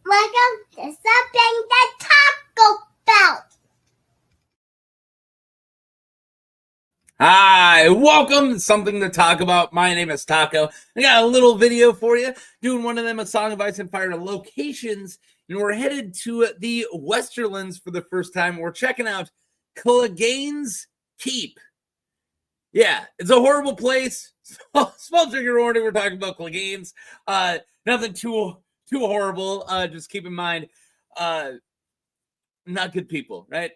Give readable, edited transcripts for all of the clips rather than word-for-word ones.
Welcome to something to talk about. Hi, welcome to Something to Talk About. My name is Taco. I got a little video for you, doing one of them, A Song of Ice and Fire locations, and we're headed to the Westerlands for the first time. We're checking out Clegane's Keep. Yeah, it's a horrible place. Small trigger warning, we're talking about Clegane's. Nothing too horrible. Just keep in mind, not good people, right?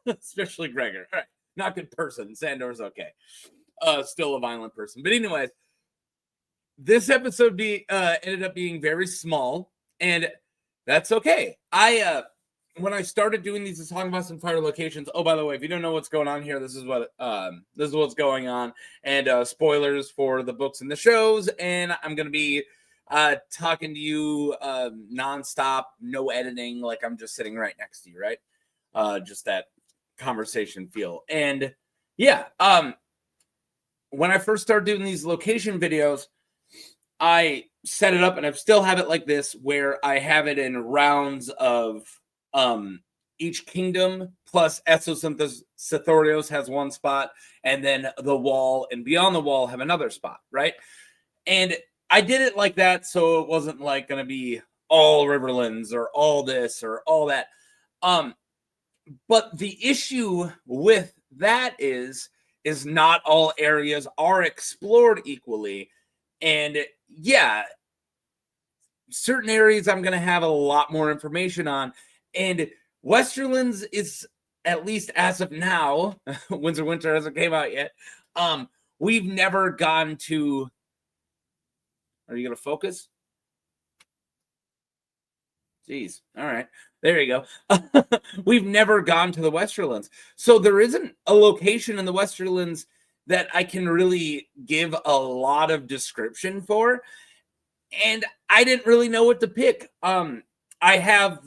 Especially Gregor. All right. Not good person. Sandor's okay. Still a violent person. But anyways, this episode ended up being very small, and that's okay. When I started doing these Song of Ice and Fire locations, oh, by the way, if you don't know what's going on here, this is what's going on. And spoilers for the books and the shows, and I'm gonna be talking to you nonstop, no editing, like I'm just sitting right next to you, right? Just that conversation feel. And yeah, when I first started doing these location videos, I set it up, and I still have it like this, where I have it in rounds of each kingdom plus Essos and Sithorios has one spot, and then the wall and beyond the wall have another spot, right? And I did it like that, so it wasn't like going to be all Riverlands or all this or all that. But the issue with that is not all areas are explored equally. And yeah, certain areas I'm going to have a lot more information on. And Westerlands is, at least as of now, Winter hasn't came out yet, we've never gone to... Are you going to focus? Jeez. All right. There you go. We've never gone to the Westerlands. So there isn't a location in the Westerlands that I can really give a lot of description for. And I didn't really know what to pick. I have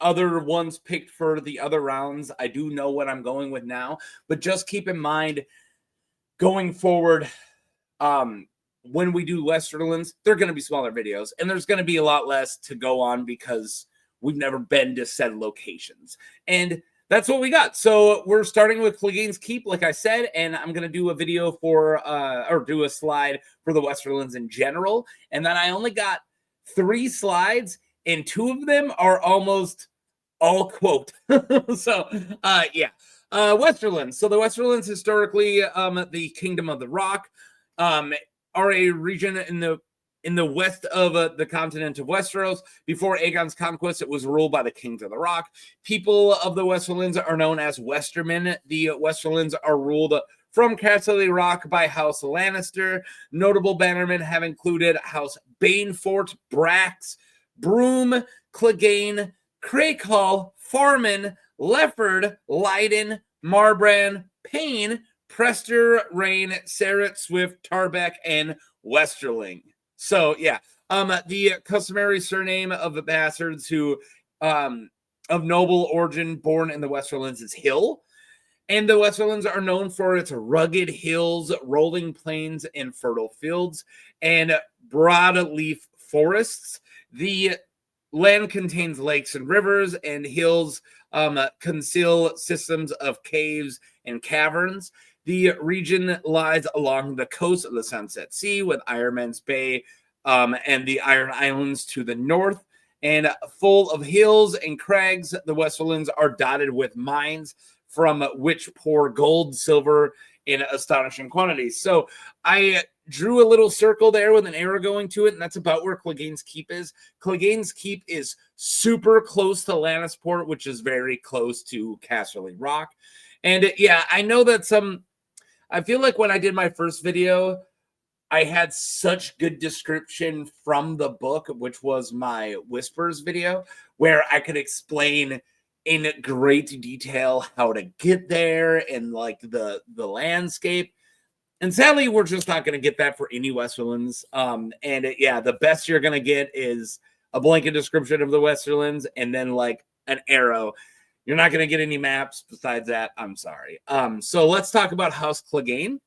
other ones picked for the other rounds. I do know what I'm going with now. But just keep in mind, going forward, when we do Westerlands, they're going to be smaller videos. And there's going to be a lot less to go on because we've never been to said locations. And that's what we got. So we're starting with Clegane's Keep, like I said, and I'm going to do a video for, or do a slide for the Westerlands in general. And then I only got 3 slides, and 2 of them are almost all quote. So, yeah. Westerlands. So the Westerlands, historically, the Kingdom of the Rock, are a region in the west of the continent of Westeros. Before Aegon's conquest, it was ruled by the Kings of the Rock. People of the Westerlands are known as Westermen. The Westerlands are ruled from Castle Rock by House Lannister. Notable bannermen have included House Banefort, Brax, Broom, Clegane, Crakehall, Farman, Lefford, Leiden, Marbrand, Payne, Prester, Rain, Serret, Swift, Tarbeck, and Westerling. So, yeah, the customary surname of the bastards who, of noble origin born in the Westerlands is Hill. And the Westerlands are known for its rugged hills, rolling plains, and fertile fields, and broadleaf forests. The land contains lakes and rivers, and hills conceal systems of caves and caverns. The region lies along the coast of the Sunset Sea, with Ironman's Bay and the Iron Islands to the north. And full of hills and crags, the Westerlands are dotted with mines from which pour gold, silver in astonishing quantities. So I drew a little circle there with an arrow going to it, and that's about where Clegane's Keep is. Clegane's Keep is super close to Lannisport, which is very close to Castle Rock. And yeah, I know that I feel like when I did my first video, I had such good description from the book, which was my Whispers video, where I could explain in great detail how to get there and like the landscape. And sadly, we're just not going to get that for any Westerlands. Yeah, the best you're going to get is a blanket description of the Westerlands and then like an arrow. You're not going to get any maps besides that. I'm sorry. So let's talk about House Clegane.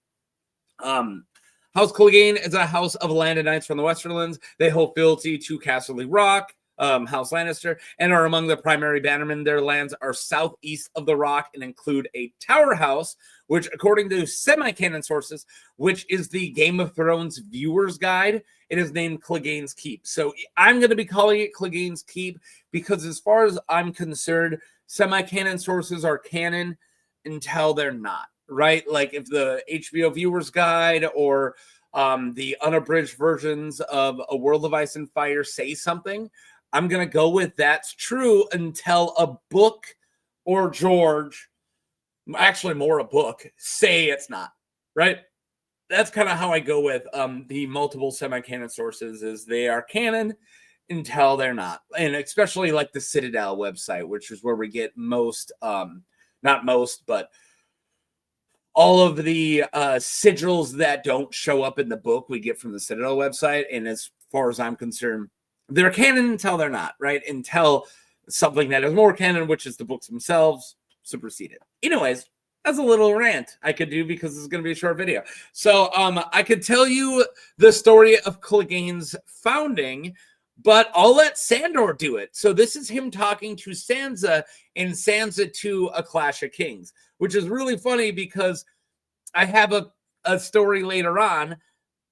House Clegane is a house of landed knights from the Westerlands. They hold fealty to Castle Rock, House Lannister, and are among the primary bannermen. Their lands are southeast of the Rock and include a towerhouse, which, according to semi-canon sources, which is the Game of Thrones viewer's guide, it is named Clegane's Keep. So I'm going to be calling it Clegane's Keep because, as far as I'm concerned, semi-canon sources are canon until they're not, right? Like if the HBO viewer's guide or the unabridged versions of A World of Ice and Fire say something, I'm going to go with that's true until a book or George, actually more a book, say it's not, right? That's kind of how I go with the multiple semi-canon sources, is they are canon until they're not. And especially like the Citadel website, which is where we get most, not most, but all of the sigils that don't show up in the book we get from the Citadel website. And as far as I'm concerned, they're canon until they're not, right? Until something that is more canon, which is the books themselves, superseded. Anyways, that's a little rant I could do because this is going to be a short video. So I could tell you the story of Clegane's founding, but I'll let Sandor do it. So this is him talking to Sansa in Sansa 2, A Clash of Kings, which is really funny because I have a story later on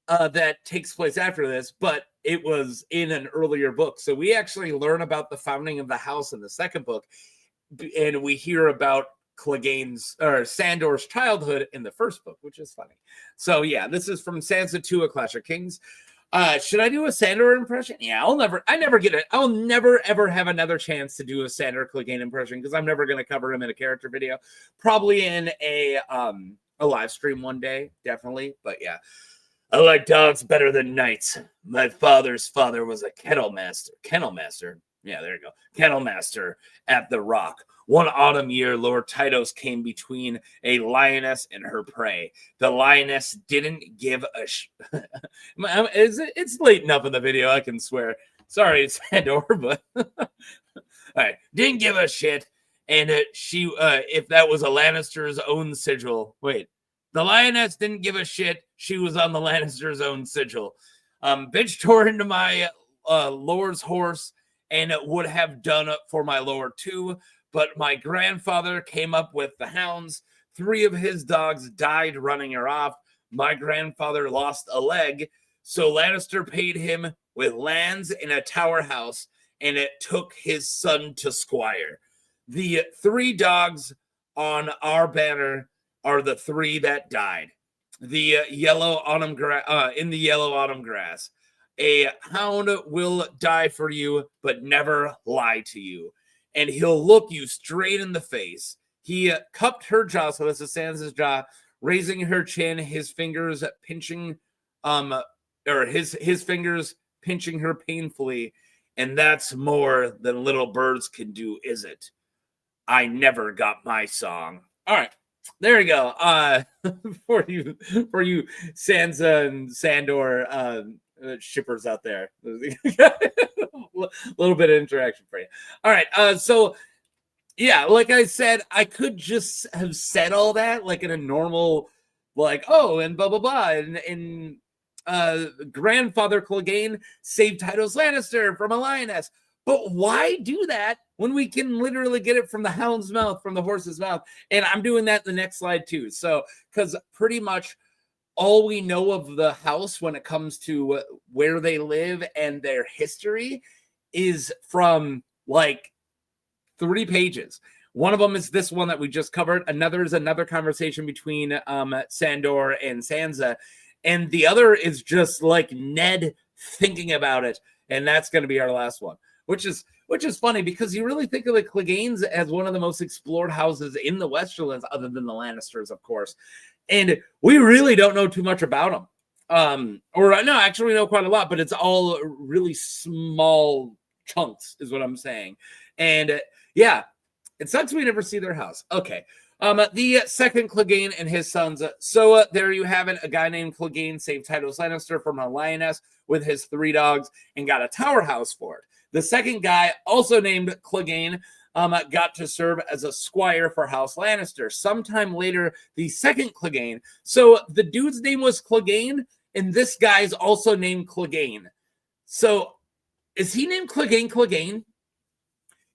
that takes place after this, but it was in an earlier book. So we actually learn about the founding of the house in the second book, and we hear about Clegane's or Sandor's childhood in the first book, which is funny. So yeah, this is from Sansa 2, A Clash of Kings. Should I do a Sandor impression? Yeah, I'll never ever have another chance to do a Sandor Clegane impression because I'm never going to cover him in a character video. Probably in a live stream one day, definitely. But yeah, I like dogs better than knights. My father's father was a kennel master. Yeah, there you go. Kennel master at the Rock. One autumn year, Lord Tytos came between a lioness and her prey. The lioness didn't give a it's late enough in the video, I can swear. Sorry, it's Sandor, but all right. Didn't give a shit. And she, if that was a Lannister's own sigil. Wait, the lioness didn't give a shit. She was on the Lannister's own sigil. Bitch tore into my lord's horse, and it would have done it for my lord too. But my grandfather came up with the hounds. 3 of his dogs died running her off. My grandfather lost a leg. So Lannister paid him with lands in a tower house, and it took his son to squire. The 3 dogs on our banner are the 3 that died. The yellow autumn in the yellow autumn grass. A hound will die for you, but never lie to you. And he'll look you straight in the face. He cupped her jaw, so this is Sansa's jaw, raising her chin, his fingers pinching, his fingers pinching her painfully. And that's more than little birds can do, is it? I never got my song. All right, there you go. For you Sansa and Sandor shippers out there. A little bit of interaction for you. All right. So yeah, like I said, I could just have said all that like in a normal, like, oh, and blah, blah, blah. And grandfather Clegane saved Tytos Lannister from a lioness. But why do that when we can literally get it from the hound's mouth, from the horse's mouth? And I'm doing that in the next slide too. So, because pretty much all we know of the house when it comes to where they live and their history is from like 3 pages. One of them is this one that we just covered. Another is another conversation between Sandor and Sansa. And the other is just like Ned thinking about it. And that's going to be our last one, which is funny because you really think of the Cleganes as one of the most explored houses in the Westerlands, other than the Lannisters, of course. And we really don't know too much about them. Or no, actually we know quite a lot, but it's all really small chunks is what I'm saying. And yeah, it sucks we never see their house. Okay. The second Clegane and his sons. So there you have it. A guy named Clegane saved Tytos Lannister from a lioness with his 3 dogs and got a tower house for it. The second guy, also named Clegane, got to serve as a squire for House Lannister. Sometime later, the second Clegane. So the dude's name was Clegane, and this guy's also named Clegane. So is he named Clegane?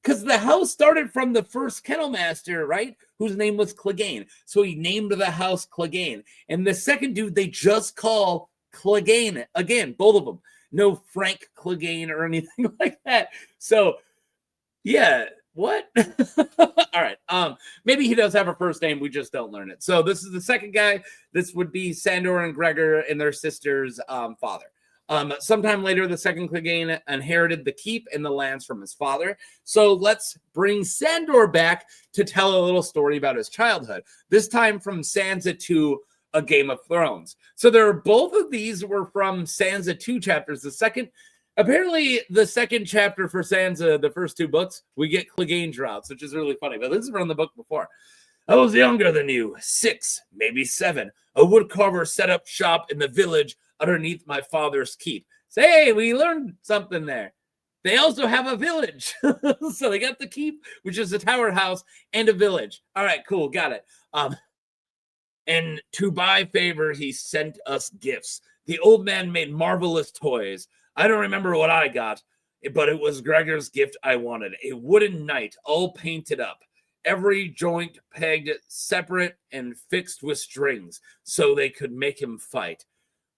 Because the house started from the first kennel master, right? Whose name was Clegane. So he named the house Clegane. And the second dude, they just call Clegane. Again, both of them. No Frank Clegane or anything like that. So, yeah. What? All right. Maybe he does have a first name. We just don't learn it. So this is the second guy. This would be Sandor and Gregor and their sister's father. Sometime later, the second Clegane inherited the keep and the lands from his father. So let's bring Sandor back to tell a little story about his childhood. This time from Sansa 2, A Game of Thrones. So both of these were from Sansa 2 chapters. Apparently, the second chapter for Sansa, the first 2 books, we get Clegane droughts, which is really funny. But this is from the book before. I was younger than you, 6, maybe 7. A woodcarver set up shop in the village underneath my father's keep. Say, hey, we learned something there. They also have a village. So they got the keep, which is a tower house, and a village. All right, cool, got it. And to buy favor, he sent us gifts. The old man made marvelous toys. I don't remember what I got, but it was Gregor's gift I wanted. A wooden knight, all painted up. Every joint pegged separate and fixed with strings, so they could make him fight.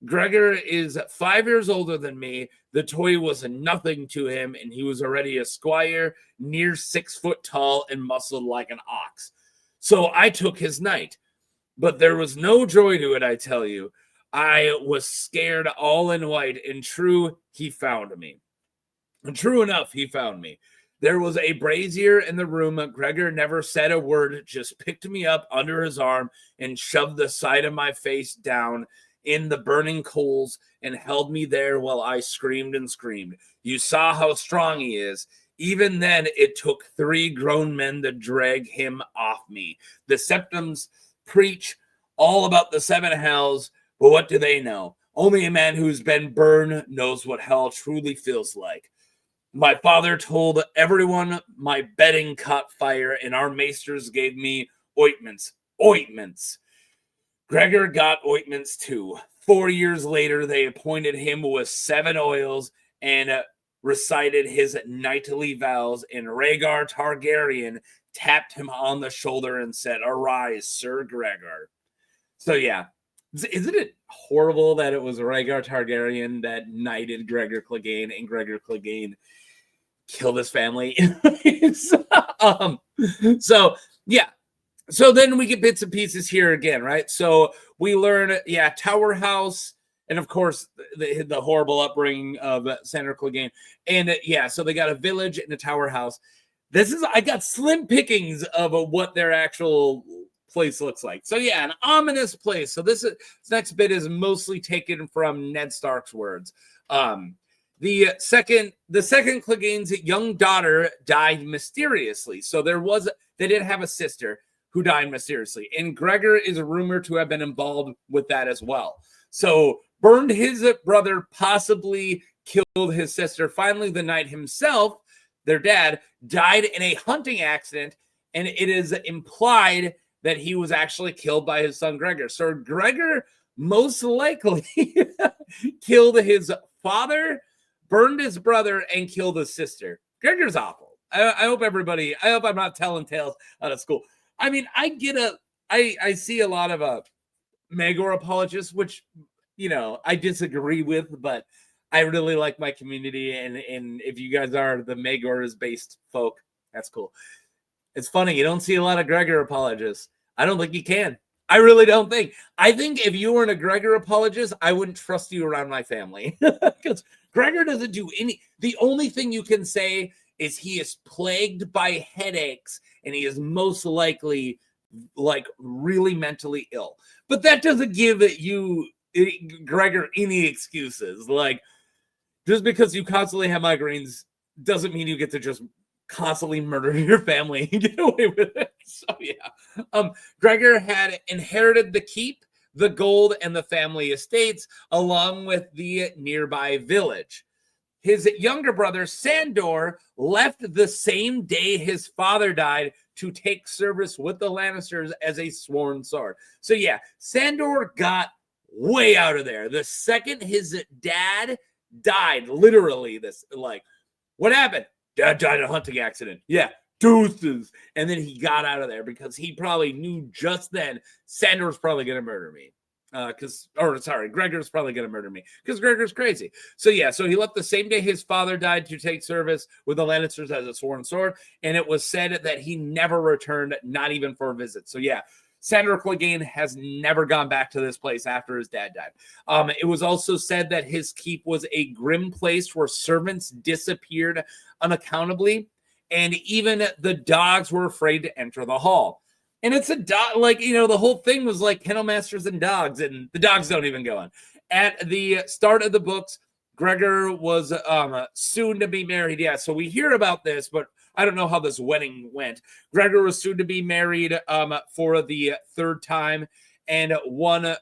Gregor is 5 years older than me. The toy was nothing to him, and he was already a squire, near 6 foot tall and muscled like an ox. So I took his knight. But there was no joy to it, I tell you. I was scared all in white, and true, he found me. And true enough, he found me. There was a brazier in the room. Gregor never said a word, just picked me up under his arm and shoved the side of my face down in the burning coals and held me there while I screamed and screamed. You saw how strong he is. Even then, it took 3 grown men to drag him off me. The septums preach all about the 7 hells, but what do they know? Only a man who's been burned knows what hell truly feels like. My father told everyone my bedding caught fire, and our maesters gave me ointments. Gregor got ointments too. 4 years later, they appointed him with 7 oils and recited his knightly vows, and Rhaegar Targaryen tapped him on the shoulder and said, "Arise, Sir Gregor." So yeah, isn't it horrible that it was Rhaegar Targaryen that knighted Gregor Clegane, and Gregor Clegane killed his family? So yeah. So then we get bits and pieces here again, right? So we learn, tower house, and of course the horrible upbringing of Sandor Clegane, and so they got a village and a tower house. I got slim pickings of what their actual place looks like. So yeah, an ominous place. So this next bit is mostly taken from Ned Stark's words. The second Clegane's young daughter died mysteriously. So they did have a sister who died mysteriously, and Gregor is rumored to have been involved with that as well. So burned his brother, possibly killed his sister. Finally, the knight himself, their dad, died in a hunting accident, and it is implied that he was actually killed by his son Gregor. So Gregor most likely killed his father, burned his brother, and killed his sister. Gregor's awful. I hope I'm not telling tales out of school. I mean, I see a lot of Maegor apologists, which, I disagree with, but I really like my community, and if you guys are the Maegor-based folk, that's cool. It's funny, you don't see a lot of Gregor apologists. I don't think you can. I really don't think. I think if you weren't a Gregor apologist, I wouldn't trust you around my family. Because Gregor doesn't do the only thing you can say is he is plagued by headaches, and he is most likely really mentally ill. But that doesn't give you, Gregor, any excuses. Just because you constantly have migraines doesn't mean you get to just constantly murder your family and get away with it. So yeah. Gregor had inherited the keep, the gold, and the family estates, along with the nearby village. His younger brother, Sandor, left the same day his father died to take service with the Lannisters as a sworn sword. So yeah, Sandor got way out of there. The second his dad died, literally What happened? Dad died in a hunting accident. Yeah, deuces. And then he got out of there because he probably knew just then Sandor's probably going to murder me. Gregor's probably going to murder me because Gregor's crazy. So yeah, so he left the same day his father died to take service with the Lannisters as a sworn sword. And it was said that he never returned, not even for a visit. So yeah, Sandor Clegane has never gone back to this place after his dad died. It was also said that his keep was a grim place where servants disappeared unaccountably, and even the dogs were afraid to enter the hall. And it's a dog, like, the whole thing was like kennel masters and dogs, and the dogs don't even go on. At the start of the books, Gregor was soon to be married. Yeah, so we hear about this, but I don't know how this wedding went. Gregor was soon to be married for the third time, and one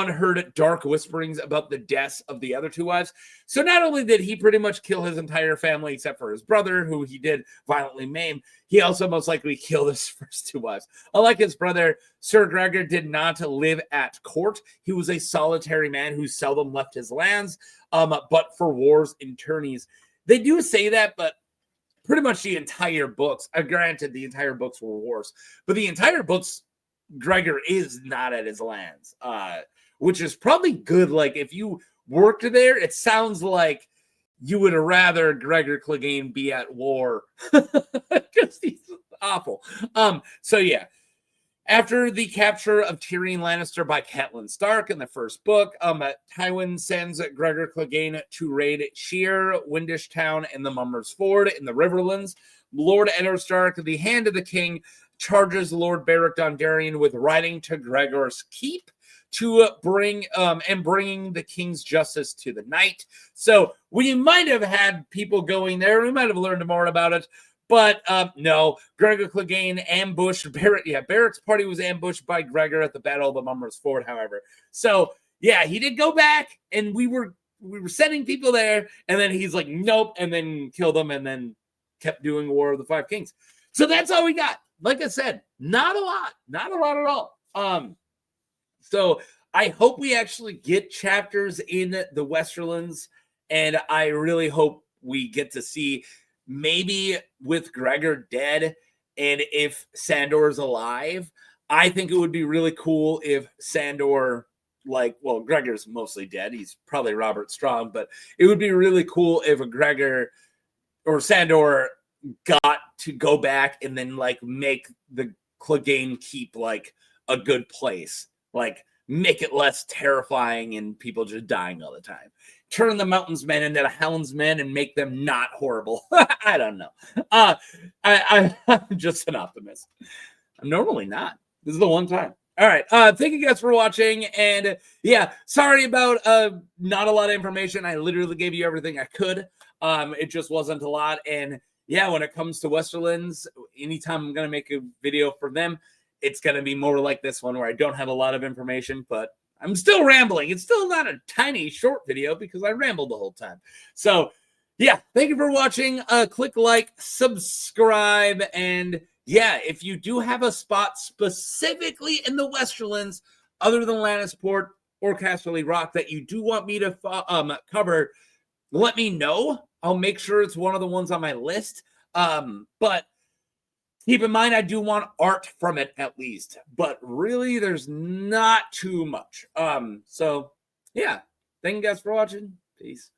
heard dark whisperings about the deaths of the other two wives. So not only did he pretty much kill his entire family except for his brother, who he did violently maim, he also most likely killed his first two wives. Unlike his brother, Sir Gregor did not live at court. He was a solitary man who seldom left his lands, but for wars and tourneys. They do say that, but pretty much the entire books, granted the entire books were wars, but the entire books, Gregor is not at his lands, which is probably good. Like, if you worked there, it sounds like you would rather Gregor Clegane be at war because he's awful. So yeah, after the capture of Tyrion Lannister by Catelyn Stark in the first book, Tywin sends Gregor Clegane to raid Sheer, Windish Town, and the Mummers Ford in the Riverlands. Lord Eddard Stark, the Hand of the King, charges Lord Beric Dondarrion with riding to Gregor's keep to bringing the king's justice to the night. So we might have had people going there. We might have learned more about it. But no, Gregor Clegane ambushed Beric. Yeah, Beric's party was ambushed by Gregor at the Battle of the Mummers Ford, however. So yeah, he did go back, and we were sending people there, and then he's like, nope, and then killed them, and then kept doing War of the Five Kings. So that's all we got. Like I said, not a lot at all. So I hope we actually get chapters in the Westerlands, and I really hope we get to see, maybe with Gregor dead, and if Sandor's alive, I think it would be really cool if Sandor, Gregor's mostly dead. He's probably Robert Strong, but it would be really cool if Gregor or Sandor got to go back and then make the Clegane keep a good place, make it less terrifying and people just dying all the time. Turn the Mountains Men into the Hounds Men and make them not horrible. I don't know. I'm just an optimist. I'm normally not. This is the one time. All right. Thank you guys for watching. And yeah, sorry about not a lot of information. I literally gave you everything I could. It just wasn't a lot. And yeah, when it comes to Westerlands, anytime I'm going to make a video for them, it's going to be more like this one where I don't have a lot of information, but I'm still rambling. It's still not a tiny short video because I rambled the whole time. So yeah, thank you for watching. Click like, subscribe, and yeah, if you do have a spot specifically in the Westerlands other than Lannisport or Casterly Rock that you do want me to cover, let me know. I'll make sure it's one of the ones on my list. But keep in mind, I do want art from it at least. But really, there's not too much. So yeah, thank you guys for watching. Peace.